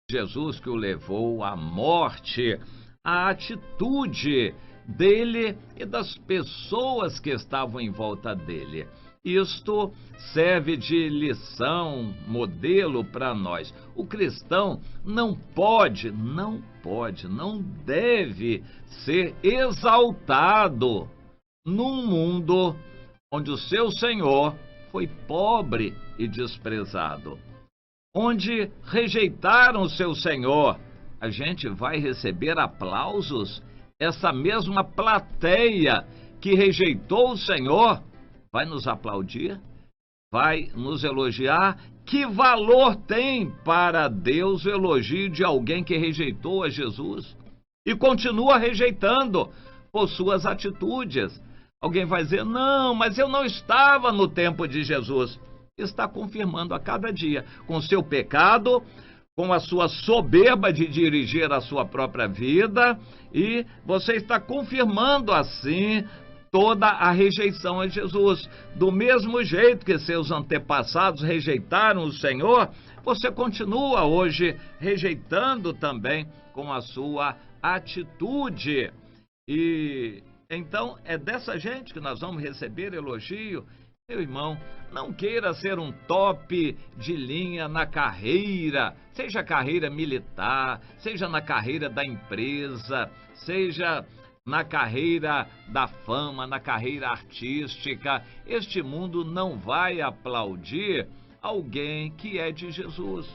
Jesus que o levou à morte, a atitude dele e das pessoas que estavam em volta dele. Isto serve de lição, modelo para nós. O cristão não deve ser exaltado num mundo onde o seu Senhor foi pobre e desprezado. Onde rejeitaram o seu Senhor, a gente vai receber aplausos? Essa mesma plateia que rejeitou o Senhor vai nos aplaudir? Vai nos elogiar? Que valor tem para Deus o elogio de alguém que rejeitou a Jesus e continua rejeitando por suas atitudes? Alguém vai dizer, não, mas eu não estava no tempo de Jesus. Está confirmando a cada dia, com seu pecado, com a sua soberba de dirigir a sua própria vida, e você está confirmando assim toda a rejeição a Jesus. Do mesmo jeito que seus antepassados rejeitaram o Senhor, você continua hoje rejeitando também com a sua atitude. E então é dessa gente que nós vamos receber elogio. Meu irmão, não queira ser um top de linha na carreira, seja carreira militar, seja na carreira da empresa, seja na carreira da fama, na carreira artística. Este mundo não vai aplaudir alguém que é de Jesus.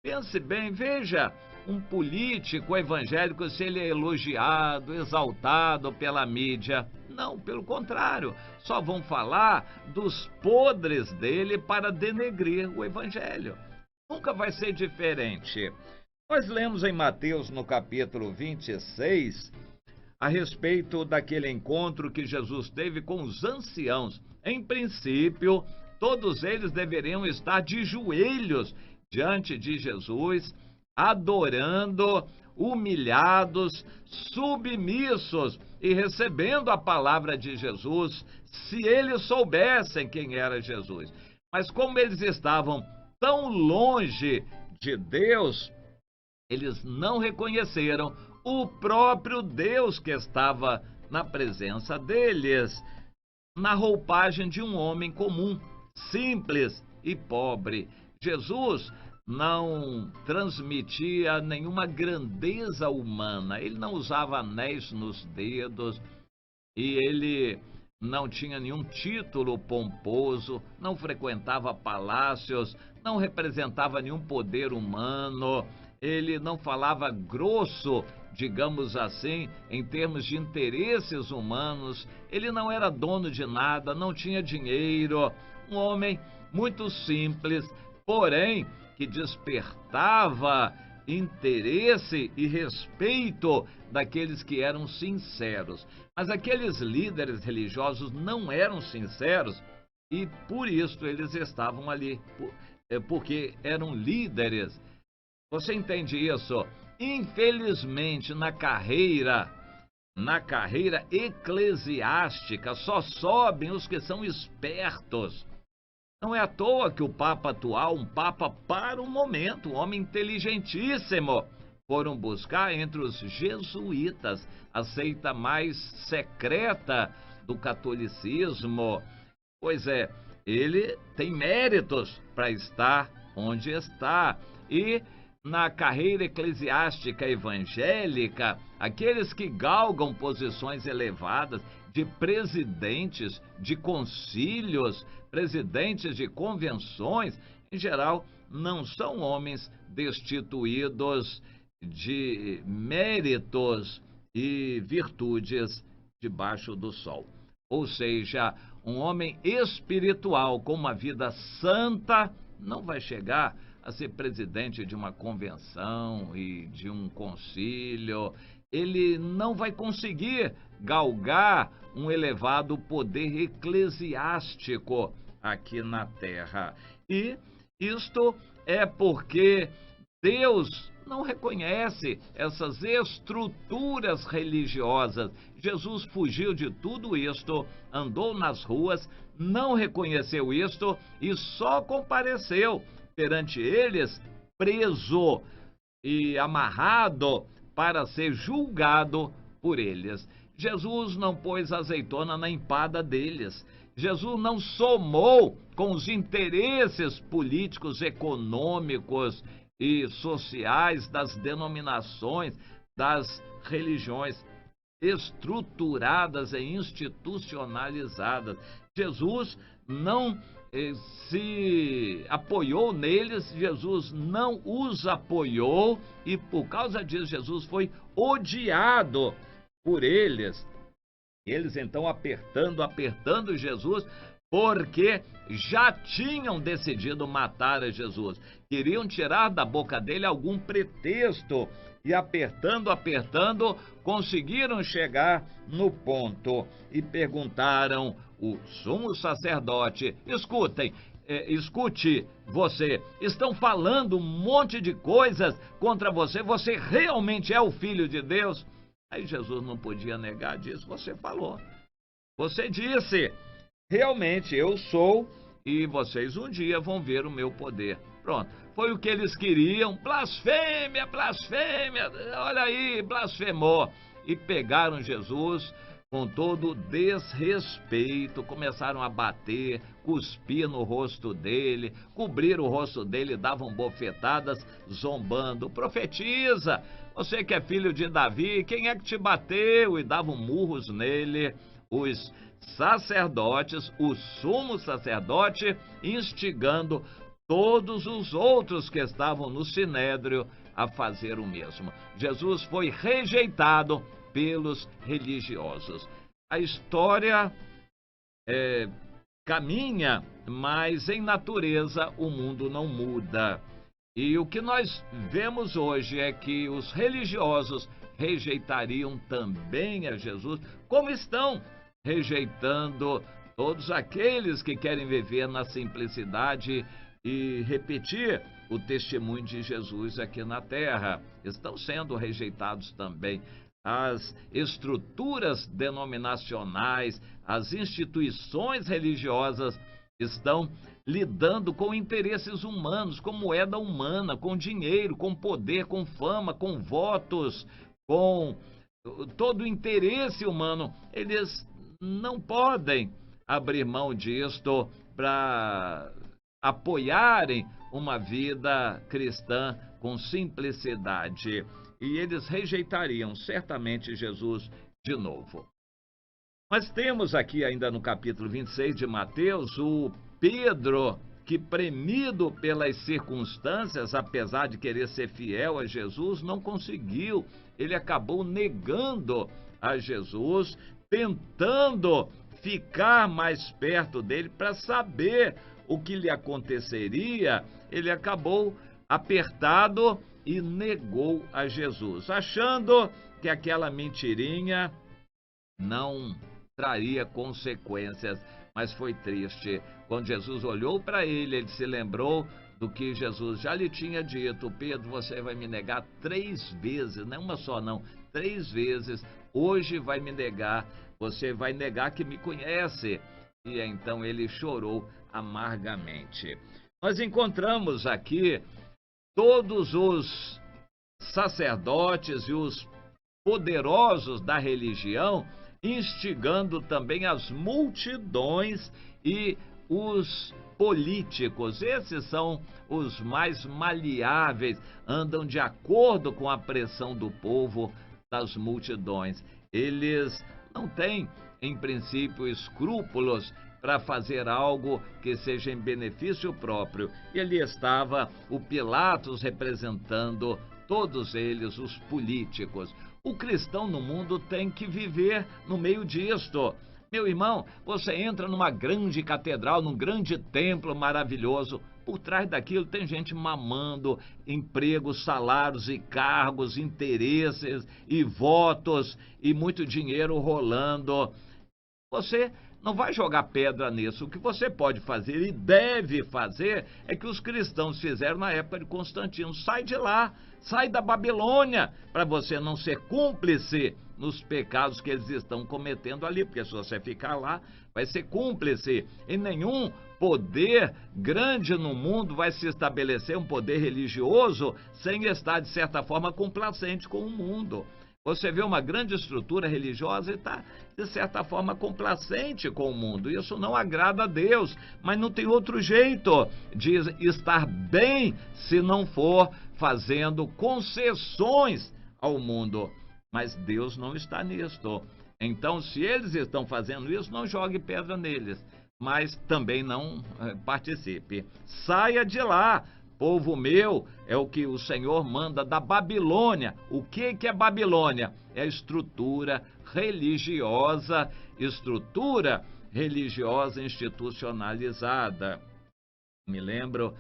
Pense bem, veja um político evangélico se ele é elogiado, exaltado pela mídia. Não, pelo contrário, só vão falar dos podres dele para denegrir o evangelho. Nunca vai ser diferente. Nós lemos em Mateus, no capítulo 26, a respeito daquele encontro que Jesus teve com os anciãos. Em princípio, todos eles deveriam estar de joelhos diante de Jesus, adorando, humilhados, submissos e recebendo a palavra de Jesus, se eles soubessem quem era Jesus. Mas como eles estavam tão longe de Deus, eles não reconheceram o próprio Deus que estava na presença deles, na roupagem de um homem comum, simples e pobre. Jesus não transmitia nenhuma grandeza humana, ele não usava anéis nos dedos e ele não tinha nenhum título pomposo, não frequentava palácios, não representava nenhum poder humano, ele não falava grosso, digamos assim, em termos de interesses humanos, ele não era dono de nada, não tinha dinheiro, um homem muito simples, porém que despertava interesse e respeito daqueles que eram sinceros. Mas aqueles líderes religiosos não eram sinceros e por isso eles estavam ali, porque eram líderes. Você entende isso? Infelizmente, na carreira eclesiástica, só sobem os que são espertos. Não é à toa que o Papa atual, um Papa para o momento, um homem inteligentíssimo, foram buscar entre os jesuítas, a seita mais secreta do catolicismo. Pois é, ele tem méritos para estar onde está. E na carreira eclesiástica evangélica, aqueles que galgam posições elevadas de presidentes de concílios, presidentes de convenções, em geral, não são homens destituídos de méritos e virtudes debaixo do sol. Ou seja, um homem espiritual com uma vida santa não vai chegar a ser presidente de uma convenção e de um concílio. Ele não vai conseguir galgar um elevado poder eclesiástico aqui na terra. E isto é porque Deus não reconhece essas estruturas religiosas. Jesus fugiu de tudo isto, andou nas ruas, não reconheceu isto e só compareceu perante eles preso e amarrado para ser julgado por eles. Jesus não pôs azeitona na empada deles. Jesus não somou com os interesses políticos, econômicos e sociais das denominações, das religiões estruturadas e institucionalizadas. Jesus não se apoiou neles, Jesus não os apoiou e por causa disso Jesus foi odiado por eles. Eles então apertando Jesus, porque já tinham decidido matar a Jesus. Queriam tirar da boca dele algum pretexto e apertando, conseguiram chegar no ponto e perguntaram o sumo sacerdote: escute você, estão falando um monte de coisas contra você, você realmente é o Filho de Deus? Aí Jesus não podia negar disso. Você falou, você disse, realmente eu sou e vocês um dia vão ver o meu poder. Pronto, foi o que eles queriam. Blasfêmia, blasfêmia, olha aí, blasfemou. E pegaram Jesus com todo desrespeito, começaram a bater, cuspir no rosto dele, cobrir o rosto dele, davam bofetadas, zombando. Profetiza, você que é filho de Davi, quem é que te bateu? E davam murros nele. Os sacerdotes, o sumo sacerdote, instigando todos os outros que estavam no sinédrio a fazer o mesmo. Jesus foi rejeitado pelos religiosos. A história caminha, mas em natureza o mundo não muda. E o que nós vemos hoje é que os religiosos rejeitariam também a Jesus, como estão rejeitando todos aqueles que querem viver na simplicidade e repetir o testemunho de Jesus aqui na terra. Estão sendo rejeitados também. As estruturas denominacionais, as instituições religiosas estão lidando com interesses humanos, com moeda humana, com dinheiro, com poder, com fama, com votos, com todo o interesse humano. Eles não podem abrir mão disto para apoiarem uma vida cristã com simplicidade. E eles rejeitariam certamente Jesus de novo. Nós temos aqui ainda no capítulo 26 de Mateus o Pedro, que premido pelas circunstâncias, apesar de querer ser fiel a Jesus, não conseguiu. Ele acabou negando a Jesus, tentando ficar mais perto dele para saber o que lhe aconteceria. Ele acabou apertado e negou a Jesus, achando que aquela mentirinha não traria consequências. Mas foi triste. Quando Jesus olhou para ele, ele se lembrou do que Jesus já lhe tinha dito: Pedro, você vai me negar 3 vezes, não uma só não, 3 vezes, hoje vai me negar, você vai negar que me conhece. E então ele chorou amargamente. Nós encontramos aqui todos os sacerdotes e os poderosos da religião instigando também as multidões e os políticos. Esses são os mais maleáveis, andam de acordo com a pressão do povo, das multidões. Eles não têm, em princípio, escrúpulos para fazer algo que seja em benefício próprio. E ali estava o Pilatos representando todos eles, os políticos. O cristão no mundo tem que viver no meio disto. Meu irmão, você entra numa grande catedral, num grande templo maravilhoso. Por trás daquilo tem gente mamando, empregos, salários e cargos, interesses e votos e muito dinheiro rolando. você não vai jogar pedra nisso. O que você pode fazer e deve fazer é que os cristãos fizeram na época de Constantino. Sai de lá, sai da Babilônia, para você não ser cúmplice nos pecados que eles estão cometendo ali, porque se você ficar lá, vai ser cúmplice. E nenhum poder grande no mundo vai se estabelecer, um poder religioso, sem estar, de certa forma, complacente com o mundo. Você vê uma grande estrutura religiosa e está, de certa forma, complacente com o mundo. Isso não agrada a Deus, mas não tem outro jeito de estar bem se não for fazendo concessões ao mundo. Mas Deus não está nisto. Então, se eles estão fazendo isso, não jogue pedra neles, mas também não participe. Saia de lá. Povo meu, é o que o Senhor manda da Babilônia. O que é Babilônia? É a estrutura religiosa institucionalizada. Me lembro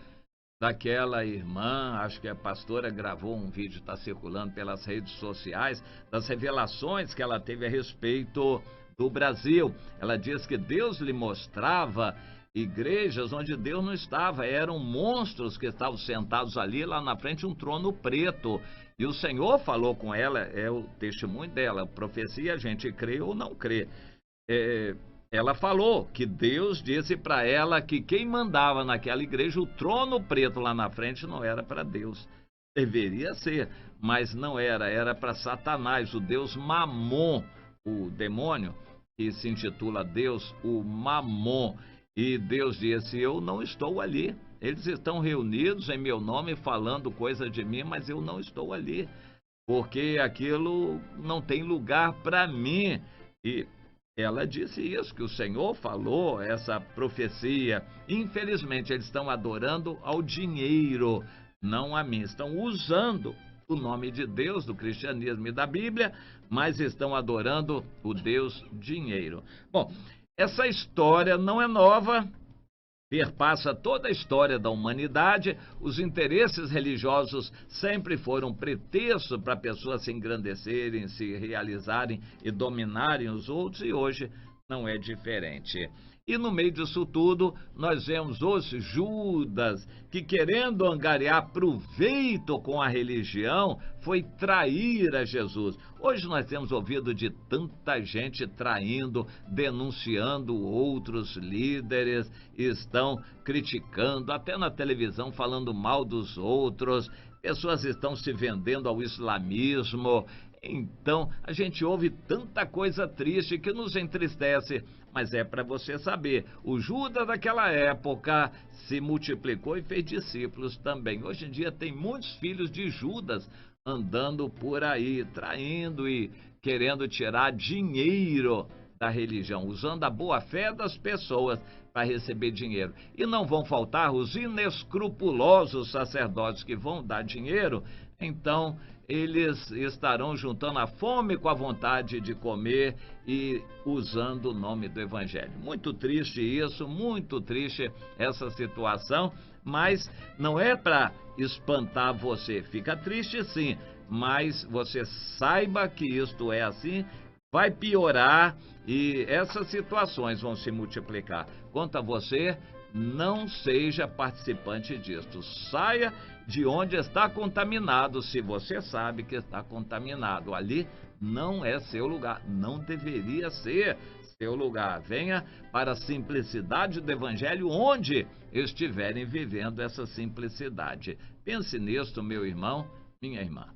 daquela irmã, acho que a pastora gravou um vídeo, está circulando pelas redes sociais, das revelações que ela teve a respeito do Brasil. Ela diz que Deus lhe mostrava igrejas onde Deus não estava, eram monstros que estavam sentados ali, lá na frente um trono preto. E o Senhor falou com ela, é o testemunho dela, profecia, a gente crê ou não crê. Ela falou que Deus disse para ela que quem mandava naquela igreja, o trono preto lá na frente, não era para Deus. Deveria ser, mas não era, era para Satanás, o Deus Mamon, o demônio, que se intitula Deus, o Mamon. E Deus disse, eu não estou ali. Eles estão reunidos em meu nome, falando coisa de mim, mas eu não estou ali, porque aquilo não tem lugar para mim. E ela disse isso, que o Senhor falou, essa profecia. Infelizmente, eles estão adorando ao dinheiro, não a mim. Estão usando o nome de Deus, do cristianismo e da Bíblia, mas estão adorando o Deus dinheiro. Bom, essa história não é nova, perpassa toda a história da humanidade. Os interesses religiosos sempre foram pretexto para pessoas se engrandecerem, se realizarem e dominarem os outros, e hoje não é diferente. E no meio disso tudo, nós vemos os Judas, que querendo angariar proveito com a religião, foi trair a Jesus. Hoje nós temos ouvido de tanta gente traindo, denunciando outros líderes, estão criticando, até na televisão falando mal dos outros, pessoas estão se vendendo ao islamismo. Então, a gente ouve tanta coisa triste que nos entristece, mas é para você saber, o Judas daquela época se multiplicou e fez discípulos também. Hoje em dia tem muitos filhos de Judas andando por aí, traindo e querendo tirar dinheiro da religião, usando a boa-fé das pessoas para receber dinheiro. E não vão faltar os inescrupulosos sacerdotes que vão dar dinheiro. Então, eles estarão juntando a fome com a vontade de comer e usando o nome do Evangelho. Muito triste isso, muito triste essa situação, mas não é para espantar você. Fica triste sim, mas você saiba que isto é assim, vai piorar e essas situações vão se multiplicar. Quanto a você, não seja participante disto. Saia de onde está contaminado, se você sabe que está contaminado. Ali não é seu lugar, não deveria ser seu lugar. Venha para a simplicidade do Evangelho, onde estiverem vivendo essa simplicidade. Pense nisto, meu irmão, minha irmã.